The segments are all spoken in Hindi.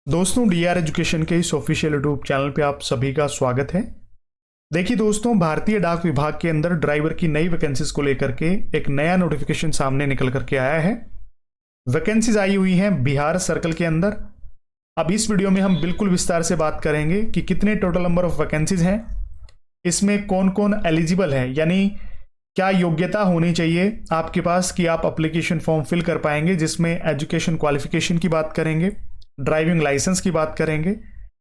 दोस्तों, डीआर एजुकेशन के इस ऑफिशियल यूट्यूब चैनल पे आप सभी का स्वागत है। देखिए दोस्तों, भारतीय डाक विभाग के अंदर ड्राइवर की नई वैकेंसीज को लेकर के एक नया नोटिफिकेशन सामने निकल करके आया है। वैकेंसीज आई हुई हैं बिहार सर्कल के अंदर। अब इस वीडियो में हम बिल्कुल विस्तार से बात करेंगे कि कितने टोटल नंबर ऑफ वैकेंसीज हैं, इसमें कौन कौन एलिजिबल है, यानी क्या योग्यता होनी चाहिए आपके पास कि आप एप्लीकेशन फॉर्म फिल कर पाएंगे, जिसमें एजुकेशन क्वालिफिकेशन की बात करेंगे, ड्राइविंग लाइसेंस की बात करेंगे,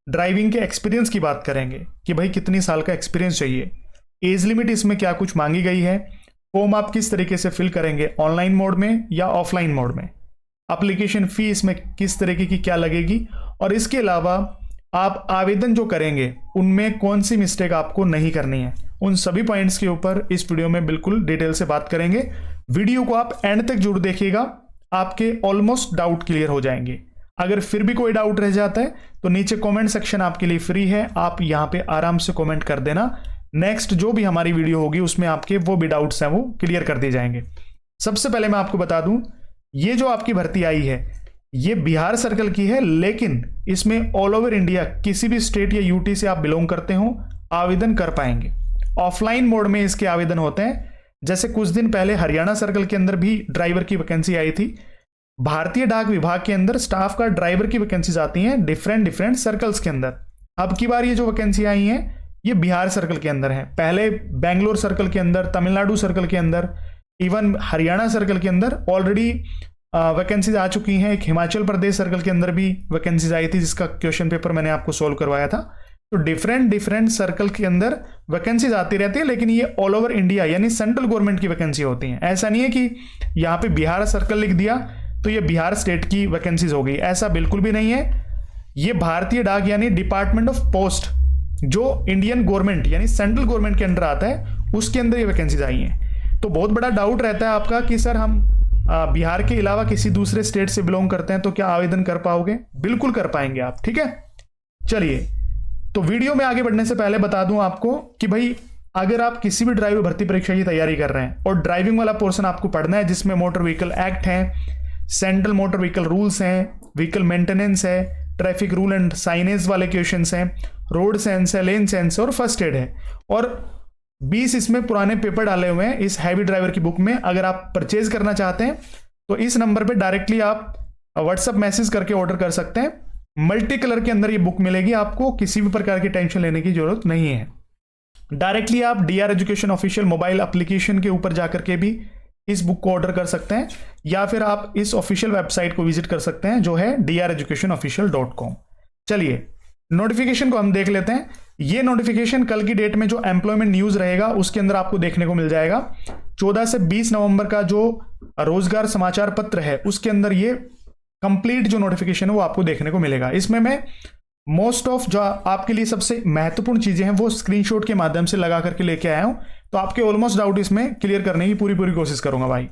ड्राइविंग के एक्सपीरियंस की बात करेंगे कि भाई कितनी साल का एक्सपीरियंस चाहिए, एज लिमिट इसमें क्या कुछ मांगी गई है, फॉर्म आप किस तरीके से फिल करेंगे, ऑनलाइन मोड में या ऑफलाइन मोड में, एप्लीकेशन फी इसमें किस तरीके की क्या लगेगी, और इसके अलावा आप आवेदन जो करेंगे उनमें कौन सी मिस्टेक आपको नहीं करनी है। उन सभी पॉइंट्स के ऊपर इस वीडियो में बिल्कुल डिटेल से बात करेंगे। वीडियो को आप एंड तक जरूर देखिएगा, आपके ऑलमोस्ट डाउट क्लियर हो जाएंगे। अगर फिर भी कोई डाउट रह जाता है तो नीचे कमेंट सेक्शन आपके लिए फ्री है, आप यहां पे आराम से कमेंट कर देना। नेक्स्ट जो भी हमारी वीडियो होगी उसमें आपके वो भी डाउट्स हैं वो क्लियर कर दिए जाएंगे। सबसे पहले मैं आपको बता दूं, ये जो आपकी भर्ती आई है ये बिहार सर्कल की है, लेकिन इसमें ऑल ओवर इंडिया किसी भी स्टेट या यूटी से आप बिलोंग करते हो आवेदन कर पाएंगे। ऑफलाइन मोड में इसके आवेदन होते हैं। जैसे कुछ दिन पहले हरियाणा सर्कल के अंदर भी ड्राइवर की वैकेंसी आई थी। भारतीय डाक विभाग के अंदर स्टाफ का ड्राइवर की वैकेंसीज आती हैं डिफरेंट सर्कल्स के अंदर। अब की बार ये जो वैकेंसी आई हैं ये बिहार सर्कल के अंदर है। पहले बेंगलोर सर्कल के अंदर, तमिलनाडु सर्कल के अंदर, इवन हरियाणा सर्कल के अंदर ऑलरेडी वैकेंसीज आ चुकी हैं। एक हिमाचल प्रदेश सर्कल के अंदर भी वैकेंसीज आई थी जिसका क्वेश्चन पेपर मैंने आपको सोल्व करवाया था। तो डिफरेंट सर्कल के अंदर वैकेंसीज आती रहती है, लेकिन ये ऑल ओवर इंडिया यानी सेंट्रल गवर्नमेंट की वैकेंसी होती हैं। ऐसा नहीं है कि यहाँ पे बिहार सर्कल लिख दिया तो ये बिहार स्टेट की वैकेंसीज हो गई, ऐसा बिल्कुल भी नहीं है। ये भारतीय डाक यानी डिपार्टमेंट ऑफ पोस्ट जो इंडियन गवर्नमेंट यानी सेंट्रल गवर्नमेंट के अंडर आता है उसके अंदर ये वैकेंसीज आई हैं। तो बहुत बड़ा डाउट रहता है आपका कि सर हम बिहार के अलावा किसी दूसरे स्टेट से बिलोंग करते हैं तो क्या आवेदन कर पाओगे? बिल्कुल कर पाएंगे आप, ठीक है। चलिए, तो वीडियो में आगे बढ़ने से पहले बता दूं आपको कि भाई अगर आप किसी भी ड्राइवर भर्ती परीक्षा की तैयारी कर रहे हैं और ड्राइविंग वाला पोर्शन आपको पढ़ना है जिसमें मोटर व्हीकल एक्ट है, सेंट्रल मोटर व्हीकल रूल्स हैं, व्हीकल मेंटेनेंस है, ट्रैफिक रूल एंड साइनेज वाले क्वेश्चंस हैं, रोड सेंस है, लेन सेंस और फर्स्ट एड है, और 20 इसमें पुराने पेपर डाले हुए हैं इस हैवी ड्राइवर की बुक में। अगर आप परचेज करना चाहते हैं तो इस नंबर पे डायरेक्टली आप व्हाट्सएप मैसेज करके ऑर्डर कर सकते हैं। मल्टी कलर के अंदर ये बुक मिलेगी, आपको किसी भी प्रकार की टेंशन लेने की जरूरत नहीं है। डायरेक्टली आप DR education official mobile application के ऊपर जाकर के भी इस बुक को ऑर्डर कर सकते हैं, या फिर आप इस ऑफिशियल वेबसाइट को विजिट कर सकते हैं जो है dreducationofficial.com। चलिए, नोटिफिकेशन को हम देख लेते हैं। ये नोटिफिकेशन कल की डेट में जो एम्प्लॉयमेंट न्यूज रहेगा उसके अंदर आपको देखने को मिल जाएगा। 14 से 20 नवंबर का जो रोजगार समाचार पत्र है उसके अंदर ये कंप्लीट जो नोटिफिकेशन है वो आपको देखने को मिलेगा। इसमें मैं मोस्ट ऑफ जो आपके लिए सबसे महत्वपूर्ण चीजें हैं वो स्क्रीनशॉट के माध्यम से लगा करके लेके आया हूं, तो आपके ऑलमोस्ट डाउट इसमें क्लियर करने की पूरी कोशिश करूंगा भाई।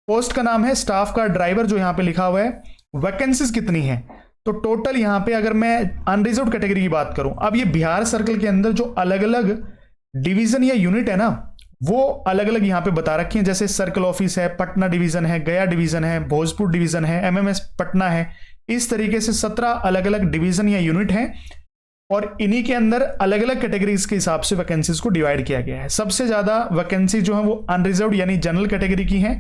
पोस्ट का नाम है स्टाफ का ड्राइवर, जो यहां पे लिखा हुआ है। वैकेंसीज कितनी है? तो टोटल यहां पे अगर मैं अनरिजर्व्ड कैटेगरी की बात करूं, अब ये बिहार सर्कल के अंदर जो अलग अलग डिवीजन या यूनिट है ना वो अलग अलग यहां पे बता रखी है। जैसे सर्कल ऑफिस है, पटना डिवीजन है, गया डिवीजन है, भोजपुर डिवीजन है, एमएमएस पटना है। इस तरीके से 17 अलग अलग डिवीजन या यूनिट हैं, और इन्हीं के अंदर अलग अलग कैटेगरीज के हिसाब से वैकेंसीज को डिवाइड किया गया है। सबसे ज्यादा वैकेंसी जो है वो अनरिजर्व्ड यानी जनरल कैटेगरी की है।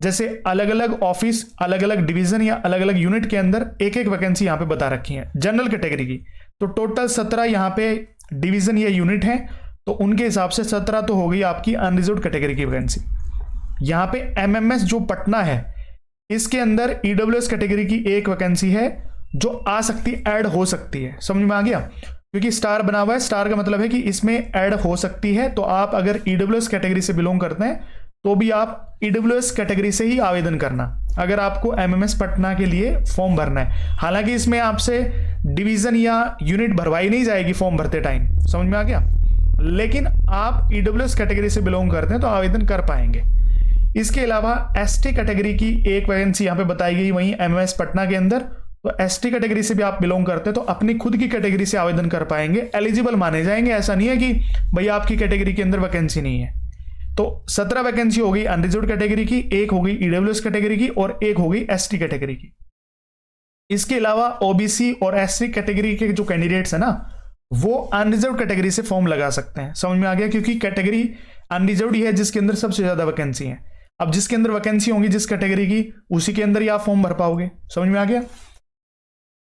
जैसे अलग अलग ऑफिस, अलग अलग डिवीजन या अलग अलग यूनिट के अंदर एक एक वैकेंसी यहां पे बता रखी है जनरल कैटेगरी की। तो टोटल 17 यहां पे डिवीजन या यूनिट है, तो उनके हिसाब से 17 तो हो गई आपकी अनरिजर्व्ड कैटेगरी की वैकेंसी। यहां पे एमएमएस जो पटना है इसके अंदर ईडब्ल्यूएस कैटेगरी की एक वैकेंसी है जो आ सकती, ऐड हो सकती है। समझ में आ गया? क्योंकि स्टार बना हुआ है, स्टार का मतलब है कि इसमें ऐड हो सकती है। तो आप अगर ईडब्ल्यूएस कैटेगरी से बिलोंग करते हैं तो भी आप ईडब्ल्यूएस कैटेगरी से ही आवेदन करना अगर आपको एमएमएस पटना के लिए फॉर्म भरना है। हालांकि इसमें आपसे डिवीजन या यूनिट भरवाई नहीं जाएगी फॉर्म भरते टाइम, समझ में आ गया, लेकिन आप ईडब्ल्यूएस कैटेगरी से बिलोंग करते हैं तो आवेदन कर पाएंगे। इसके अलावा एसटी कैटेगरी की एक वैकेंसी यहां पे बताई गई वहीं एमएमएस पटना के अंदर। तो एसटी कैटेगरी से भी आप बिलोंग करते हैं तो अपनी खुद की कैटेगरी से आवेदन कर पाएंगे, एलिजिबल माने जाएंगे। ऐसा नहीं है कि भाई आपकी कैटेगरी के अंदर वैकेंसी नहीं है। तो 17 वैकेंसी हो गई अनरिजर्व्ड कैटेगरी की, एक हो गई ईडब्ल्यूएस कैटेगरी की और एक हो गई एसटी कैटेगरी की। इसके अलावा ओबीसी और एससी कैटेगरी के जो कैंडिडेट्स है ना, वो अनरिजर्व कैटेगरी से फॉर्म लगा सकते हैं। समझ में आ गया? क्योंकि कैटेगरी अनरिजर्व ही है जिसके अंदर सबसे ज्यादा वैकेंसी है। अब जिसके अंदर वैकेंसी होंगी जिस कैटेगरी की, उसी के अंदर ही आप फॉर्म भर पाओगे। समझ में आ गया?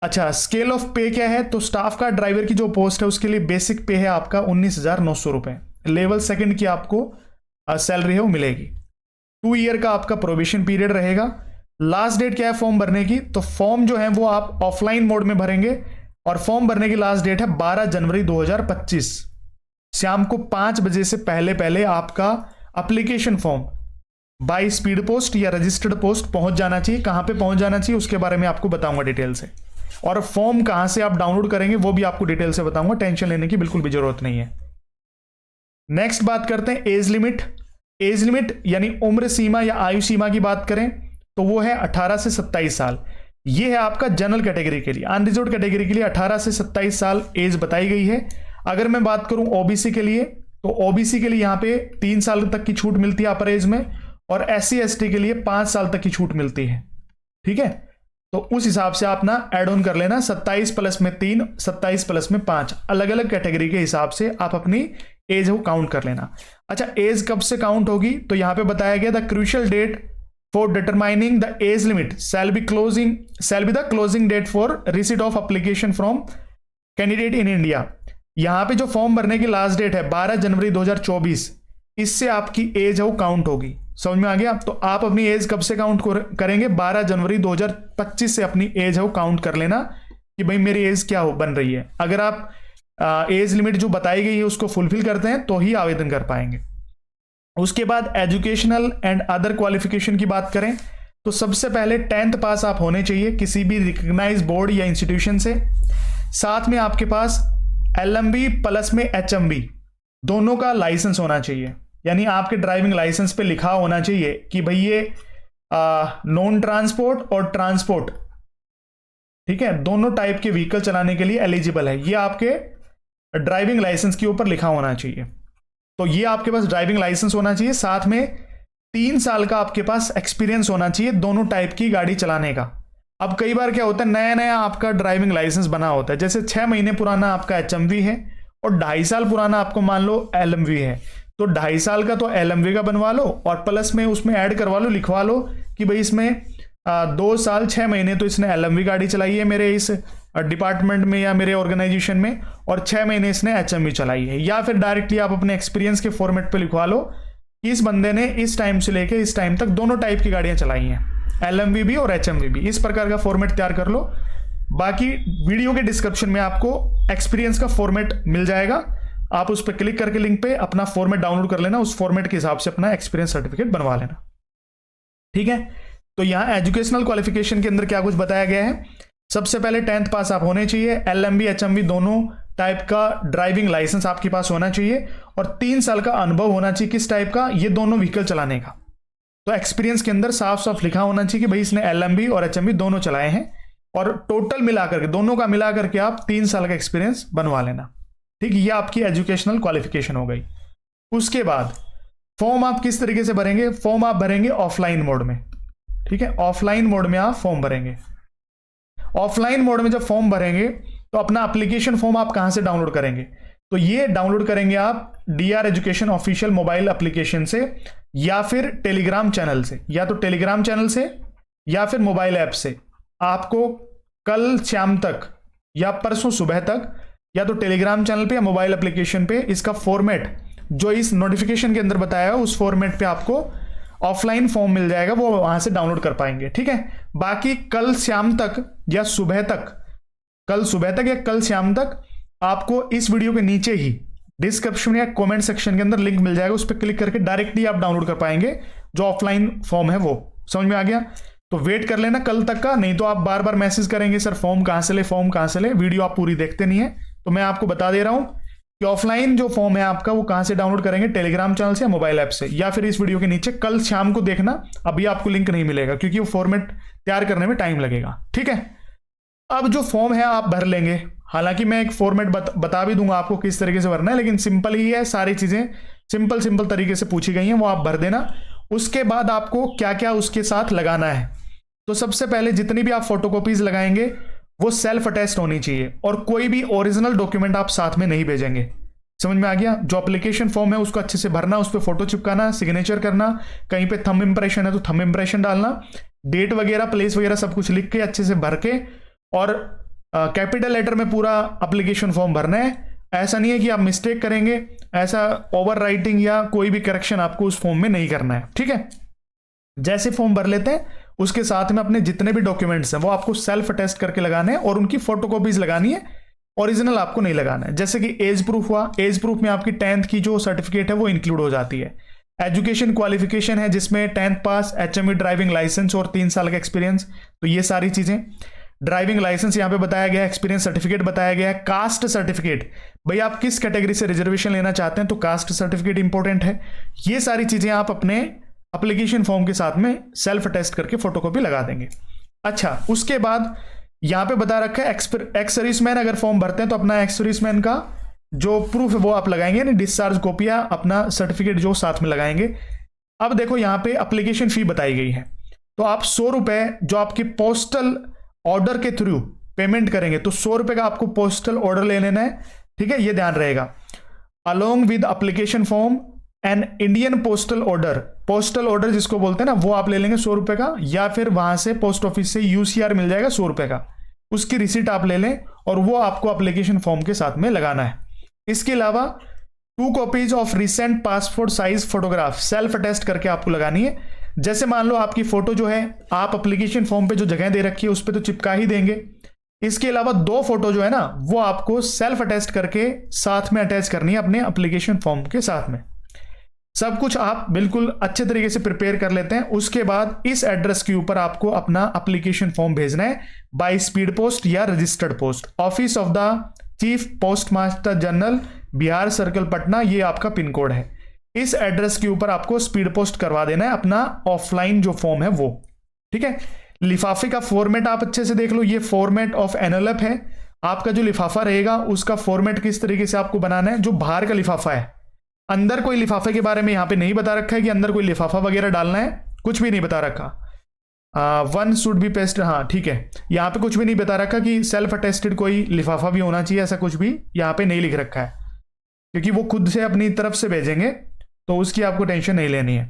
अच्छा, स्केल ऑफ पे क्या है? तो स्टाफ का ड्राइवर की जो पोस्ट है उसके लिए बेसिक पे है आपका 19,900 रुपए। लेवल सेकंड की आपको सैलरी है वो मिलेगी। 2 ईयर का आपका प्रोबेशन पीरियड रहेगा। लास्ट डेट क्या है फॉर्म भरने की? तो फॉर्म जो है वो आप ऑफलाइन मोड में भरेंगे और फॉर्म भरने की लास्ट डेट है 12 जनवरी 2025 शाम को 5 बजे से पहले पहले आपका application form by speed post या रजिस्टर्ड पोस्ट पहुंच जाना चाहिए। कहां पे पहुंच जाना चाहिए उसके बारे में आपको बताऊंगा डिटेल से, और फॉर्म कहां से आप डाउनलोड करेंगे वो भी आपको डिटेल से बताऊंगा। टेंशन लेने की बिल्कुल भी जरूरत नहीं है। नेक्स्ट बात करते हैं एज लिमिट। एज लिमिट यानी उम्र सीमा या आयु सीमा की बात करें तो वो है 18 से 27 साल। ये है आपका जनरल कैटेगरी के लिए। अनरिजर्व्ड कैटेगरी के लिए 18 से 27 साल एज बताई गई है। अगर मैं बात करूं ओबीसी के लिए, तो ओबीसी के लिए यहां पे 3 साल तक की छूट मिलती है अपर एज में, और एससी एसटी के लिए 5 साल तक की छूट मिलती है। ठीक है, तो उस हिसाब से आप ना एड ऑन कर लेना। 27 प्लस में 3, 27 प्लस में 5, अलग अलग कैटेगरी के हिसाब से आप अपनी एज को काउंट कर लेना। अच्छा, एज कब से काउंट होगी? तो यहां पे बताया गया the crucial date for determining the age limit shall be the closing date for receipt of application from candidate in India। यहां पे जो फॉर्म भरने की लास्ट डेट है 12 जनवरी 2024, इससे आपकी एज है वो काउंट होगी। समझ में आ गया? तो आप अपनी एज कब से काउंट करेंगे? 12 जनवरी 2025 से अपनी एज है वो काउंट कर लेना कि भाई मेरी एज क्या हो बन रही है। अगर आप एज लिमिट जो बताई गई है उसको फुलफिल करते हैं तो ही आवेदन कर पाएंगे। उसके बाद एजुकेशनल एंड अदर क्वालिफिकेशन की बात करें तो सबसे पहले 10th पास आप होने चाहिए किसी भी रिकग्नाइज बोर्ड या इंस्टीट्यूशन से। साथ में आपके पास LMB प्लस में HMB दोनों का लाइसेंस होना चाहिए। यानी आपके ड्राइविंग लाइसेंस पे लिखा होना चाहिए कि भाई ये नॉन ट्रांसपोर्ट और ट्रांसपोर्ट, ठीक है, दोनों टाइप के व्हीकल चलाने के लिए एलिजिबल है। ये आपके ड्राइविंग लाइसेंस के ऊपर लिखा होना चाहिए। तो ये आपके पास ड्राइविंग लाइसेंस होना चाहिए। साथ में 3 साल का आपके पास एक्सपीरियंस होना चाहिए दोनों टाइप की गाड़ी चलाने का। अब कई बार क्या होता है, नया नया आपका ड्राइविंग लाइसेंस बना होता है, जैसे 6 महीने पुराना आपका HMV है और 2.5 साल पुराना आपको मान लो LMV है, तो 2.5 साल का तो LMV का बनवा लो और प्लस में उसमें ऐड करवा लो, लिखवा लो कि भाई इसमें 2 साल 6 महीने तो इसने LMV गाड़ी चलाई है मेरे इस डिपार्टमेंट में या मेरे ऑर्गेनाइजेशन में, और 6 महीने इसने HMV चलाई है। या फिर डायरेक्टली आप अपने एक्सपीरियंस के फॉर्मेट पे लिखवा लो कि इस बंदे ने इस टाइम से लेके इस टाइम तक दोनों टाइप की गाड़ियां चलाई हैं, LMV भी और HMV भी। इस प्रकार का फॉर्मेट तैयार कर लो। बाकी वीडियो के डिस्क्रिप्शन में आपको एक्सपीरियंस का फॉर्मेट मिल जाएगा, आप उस पर क्लिक करके लिंक पे अपना फॉर्मेट डाउनलोड कर लेना, उस फॉर्मेट के हिसाब से अपना एक्सपीरियंस सर्टिफिकेट बनवा लेना। ठीक है, तो यहां एजुकेशनल क्वालिफिकेशन के अंदर क्या कुछ बताया गया है। सबसे पहले 10th पास आप होने चाहिए, LMB HMV दोनों टाइप का ड्राइविंग लाइसेंस आपके पास होना चाहिए, और 3 साल का अनुभव होना चाहिए। किस टाइप का? ये दोनों व्हीकल चलाने का। तो एक्सपीरियंस के अंदर साफ साफ लिखा होना चाहिए कि भाई इसने LMB और HMV दोनों चलाए हैं, और टोटल मिलाकर के दोनों का मिलाकर के आप 3 साल का एक्सपीरियंस बनवा लेना। ठीक, ये आपकी एजुकेशनल क्वालिफिकेशन हो गई। उसके बाद फॉर्म आप किस तरीके से भरेंगे? फॉर्म आप भरेंगे ऑफलाइन मोड में। ठीक है, ऑफलाइन मोड में आप फॉर्म भरेंगे। ऑफलाइन मोड में जब फॉर्म भरेंगे तो अपना एप्लीकेशन फॉर्म आप कहां से डाउनलोड करेंगे? तो ये डाउनलोड करेंगे आप DR education official mobile application से, या फिर टेलीग्राम चैनल से, या तो टेलीग्राम चैनल से या फिर मोबाइल ऐप से। आपको कल शाम तक या परसों सुबह तक या तो टेलीग्राम चैनल पे या मोबाइल एप्लीकेशन पे इसका फॉर्मेट जो इस नोटिफिकेशन के अंदर बताया है उस फॉर्मेट पे आपको ऑफलाइन फॉर्म मिल जाएगा, वो वहां से डाउनलोड कर पाएंगे। ठीक है, बाकी कल शाम तक या सुबह तक, कल सुबह तक या कल शाम तक आपको इस वीडियो के नीचे ही डिस्क्रिप्शन या कमेंट सेक्शन के अंदर लिंक मिल जाएगा, उस पर क्लिक करके डायरेक्टली आप डाउनलोड कर पाएंगे जो ऑफलाइन फॉर्म है वो। समझ में आ गया? तो वेट कर लेना कल तक का, नहीं तो आप बार बार मैसेज करेंगे सर फॉर्म कहां से ले, फॉर्म कहां से ले, वीडियो आप पूरी देखते नहीं है। तो मैं आपको बता दे रहा हूं कि ऑफलाइन जो फॉर्म है आपका वो कहां से डाउनलोड करेंगे, टेलीग्राम चैनल से या मोबाइल ऐप से, या फिर इस वीडियो के नीचे कल शाम को देखना। अभी आपको लिंक नहीं मिलेगा क्योंकि वो फॉर्मेट तैयार करने में टाइम लगेगा। ठीक है, अब जो फॉर्म है आप भर लेंगे। हालांकि मैं एक फॉर्मेट बता भी दूंगा आपको किस तरीके से भरना है, लेकिन सिंपल ही है, सारी चीजें सिंपल तरीके से पूछी गई हैं, वो आप भर देना। उसके बाद आपको क्या क्या उसके साथ लगाना है, तो सबसे पहले जितनी भी आप फोटोकॉपीज लगाएंगे वो सेल्फ अटेस्ट होनी चाहिए और कोई भी ओरिजिनल डॉक्यूमेंट आप साथ में नहीं भेजेंगे। समझ में आ गया? जो एप्लीकेशन फॉर्म है उसको अच्छे से भरना, उस पर फोटो चिपकाना, सिग्नेचर करना, कहीं पे थंब इंप्रेशन है तो थंब इंप्रेशन डालना, डेट वगैरह प्लेस वगैरह सब कुछ लिख के अच्छे से भर के, और कैपिटल लेटर में पूरा एप्लीकेशन फॉर्म भरना है। ऐसा नहीं है कि आप मिस्टेक करेंगे, ऐसा ओवर राइटिंग या कोई भी करेक्शन आपको उस फॉर्म में नहीं करना है। ठीक है, जैसे फॉर्म भर लेते हैं उसके साथ में अपने जितने भी डॉक्यूमेंट्स हैं वो आपको सेल्फ अटेस्ट करके लगाने हैं और उनकी फोटोकॉपीज लगानी है, ओरिजिनल आपको नहीं लगाना है। जैसे कि एज प्रूफ हुआ, एज प्रूफ में आपकी 10th की जो सर्टिफिकेट है वो इंक्लूड हो जाती है। एजुकेशन क्वालिफिकेशन है जिसमें 10th पास, HME ड्राइविंग लाइसेंस और 3 साल का एक्सपीरियंस, तो ये सारी चीजें। ड्राइविंग लाइसेंस यहाँ पे बताया गया है, एक्सपीरियंस सर्टिफिकेट बताया गया है। कास्ट सर्टिफिकेट, भाई आप किस कैटेगरी से रिजर्वेशन लेना चाहते हैं तो कास्ट सर्टिफिकेट इंपॉर्टेंट है। ये सारी चीजें आप अपने एप्लीकेशन फॉर्म के साथ में सेल्फ अटेस्ट करके फोटोकॉपी लगा देंगे। अच्छा, उसके बाद यहां पे बता रखा है एक्स सर्विसमैन अगर फॉर्म भरते हैं तो अपना एक्स सर्विसमैन का जो प्रूफ है वो आप लगाएंगे, यानी डिस्चार्ज कॉपी या अपना सर्टिफिकेट जो साथ में लगाएंगे। अब देखो यहां पे एप्लीकेशन फी बताई गई है, तो आप 100 रुपए जो आपके पोस्टल ऑर्डर के थ्रू पेमेंट करेंगे तो 100 रुपए का आपको पोस्टल ऑर्डर ले लेना है। ठीक है, ये ध्यान रहेगा। Along with application form an Indian postal order, postal order जिसको बोलते हैं ना, वो आप ले लेंगे 100 रुपए का, या फिर वहां से पोस्ट ऑफिस से UCR मिल जाएगा 100 रुपए का, उसकी रिसीट आप ले लें और वो आपको एप्लीकेशन फॉर्म के साथ में लगाना है। इसके अलावा 2 copies of recent passport size photograph self attest करके आपको लगानी है। जैसे मान लो आपकी फोटो जो है आप एप्लीकेशन फॉर्म पे जो जगह दे रखी है उस पर तो चिपका ही देंगे, इसके अलावा 2 फोटो जो है ना वो आपको सेल्फ अटेस्ट करके साथ में अटैच करनी है अपने एप्लीकेशन फॉर्म के साथ में। सब कुछ आप बिल्कुल अच्छे तरीके से प्रिपेयर कर लेते हैं। उसके बाद इस एड्रेस के ऊपर आपको अपना एप्लीकेशन फॉर्म भेजना है बाय स्पीड पोस्ट या registered post. Office of the chief post master general, Bihar circle, Patna, ये आपका पिन कोड है। इस एड्रेस के ऊपर आपको स्पीड पोस्ट करवा देना है अपना ऑफलाइन जो फॉर्म है वो। ठीक है, लिफाफे का फॉर्मेट आप अच्छे से देख लो, ये फॉर्मेट ऑफ एनवेलप है। आपका जो लिफाफा रहेगा उसका फॉर्मेट किस तरीके से आपको बनाना है। जो बाहर का लिफाफा है, अंदर कोई लिफाफे के बारे में यहां पे नहीं बता रखा है कि अंदर कोई लिफाफा वगैरह डालना है, कुछ भी नहीं बता रखा। वन शुड बी पेस्ट, हाँ ठीक है, यहाँ पे कुछ भी नहीं बता रखा कि सेल्फ अटेस्टेड कोई लिफाफा भी होना चाहिए, ऐसा कुछ भी यहाँ पे नहीं लिख रखा है, क्योंकि वो खुद से अपनी तरफ से भेजेंगे तो उसकी आपको टेंशन नहीं लेनी है।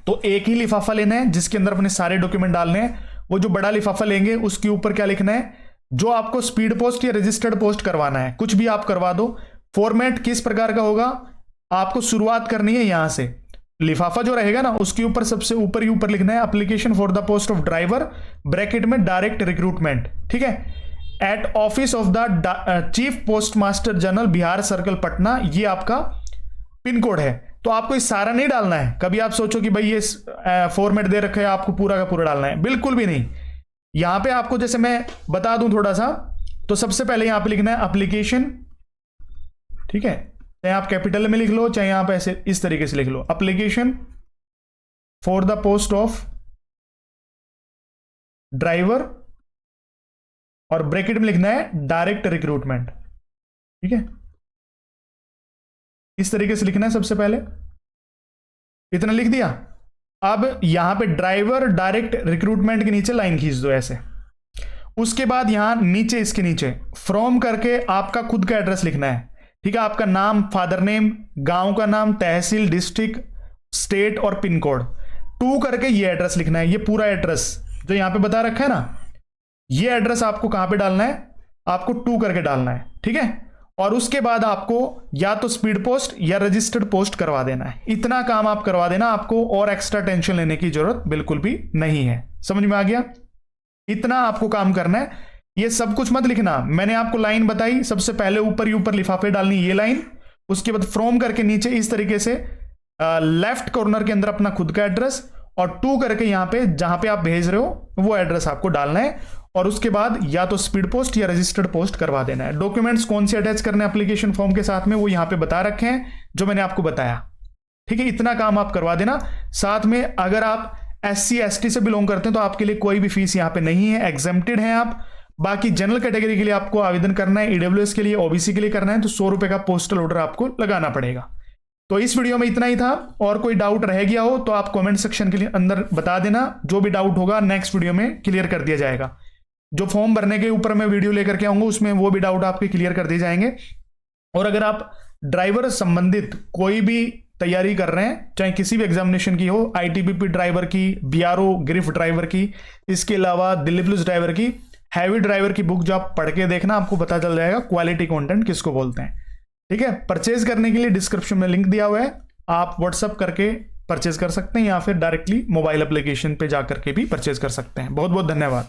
तो एक ही लिफाफा लेना है जिसके अंदर अपने सारे डॉक्यूमेंट डालने हैं। वो जो बड़ा लिफाफा लेंगे उसके ऊपर क्या लिखना है, जो आपको स्पीड पोस्ट या रजिस्टर्ड पोस्ट करवाना है, कुछ भी आप करवा दो। फॉर्मेट किस प्रकार का होगा, आपको शुरुआत करनी है यहां से, लिफाफा जो रहेगा ना उसके ऊपर सबसे ऊपर ही ऊपर लिखना है application for the post of driver, bracket में डायरेक्ट रिक्रूटमेंट। ठीक है, at office of the chief post master general, Bihar circle, Patna, ये आपका पिन कोड है। तो आपको इस सारा नहीं डालना है। कभी आप सोचो कि भाई ये फॉर्मेट दे रखा है आपको पूरा का पूरा डालना है, बिल्कुल भी नहीं। यहां पे आपको जैसे मैं बता दूं थोड़ा सा, तो सबसे पहले यहां पे लिखना है एप्लीकेशन। ठीक है, चाहे आप कैपिटल में लिख लो चाहे यहां पे ऐसे इस तरीके से लिख लो, application for the post of driver, और ब्रैकेट में लिखना है डायरेक्ट रिक्रूटमेंट। ठीक है, इस तरीके से लिखना है। सबसे पहले इतना लिख दिया। अब यहां पे ड्राइवर डायरेक्ट रिक्रूटमेंट के नीचे लाइन खींच दो ऐसे। उसके बाद यहां नीचे इसके नीचे फ्रॉम करके आपका खुद का एड्रेस लिखना है। ठीक है, आपका नाम, फादर नेम, गांव का नाम, तहसील, डिस्ट्रिक्ट, स्टेट और पिन कोड। 2 करके ये एड्रेस लिखना है, ये पूरा एड्रेस जो यहां पे बता रखा है ना, ये एड्रेस आपको कहां पे डालना है, आपको 2 करके डालना है। ठीक है, और उसके बाद आपको या तो स्पीड पोस्ट या रजिस्टर्ड पोस्ट करवा देना है। इतना काम आप करवा देना, आपको और एक्स्ट्रा टेंशन लेने की जरूरत बिल्कुल भी नहीं है। समझ में आ गया? इतना आपको काम करना है, ये सब कुछ मत लिखना। मैंने आपको लाइन बताई, सबसे पहले ऊपर ही ऊपर लिफाफे डालनी ये लाइन, उसके बाद फ्रॉम करके नीचे इस तरीके से लेफ्ट कॉर्नर के अंदर अपना खुद का एड्रेस, और 2 करके यहां पे जहां पे आप भेज रहे हो वो एड्रेस आपको डालना है। और उसके बाद या तो स्पीड पोस्ट या रजिस्टर्ड पोस्ट करवा देना है। डॉक्यूमेंट्स कौन से अटैच करने एप्लीकेशन फॉर्म के साथ में वो यहां पे बता रखे हैं जो मैंने आपको बताया। ठीक है, इतना काम आप करवा देना। साथ में अगर आप SC ST से बिलोंग करते हैं तो आपके लिए कोई भी फीस यहां पे नहीं है, एग्जेम्प्टेड हैं आप। बाकी जनरल कैटेगरी के लिए आपको आवेदन करना है, EWS के लिए, OBC के लिए करना है तो 100 रुपए का पोस्टल ऑर्डर आपको लगाना पड़ेगा। तो इस वीडियो में इतना ही था। और कोई डाउट रह गया हो तो आप कमेंट सेक्शन के अंदर बता देना, जो भी डाउट होगा नेक्स्ट वीडियो में क्लियर कर दिया जाएगा। जो फॉर्म भरने के ऊपर मैं वीडियो लेकर के आऊंगा उसमें वो भी डाउट आपके क्लियर कर दिए जाएंगे। और अगर आप ड्राइवर संबंधित कोई भी तैयारी कर रहे हैं, चाहे किसी भी एग्जामिनेशन की हो, आईटीबीपी ड्राइवर की, बीआरओ ग्रिफ ड्राइवर की, इसके अलावा दिल्ली पुलिस ड्राइवर की, हैवी ड्राइवर की बुक जो आप पढ़ के देखना, आपको पता चल जाएगा क्वालिटी कंटेंट किसको बोलते हैं। ठीक है, परचेज करने के लिए डिस्क्रिप्शन में लिंक दिया हुआ है, आप व्हाट्सअप करके परचेज कर सकते हैं या फिर डायरेक्टली मोबाइल एप्लीकेशन पे जाकर के भी परचेज कर सकते हैं। बहुत बहुत धन्यवाद।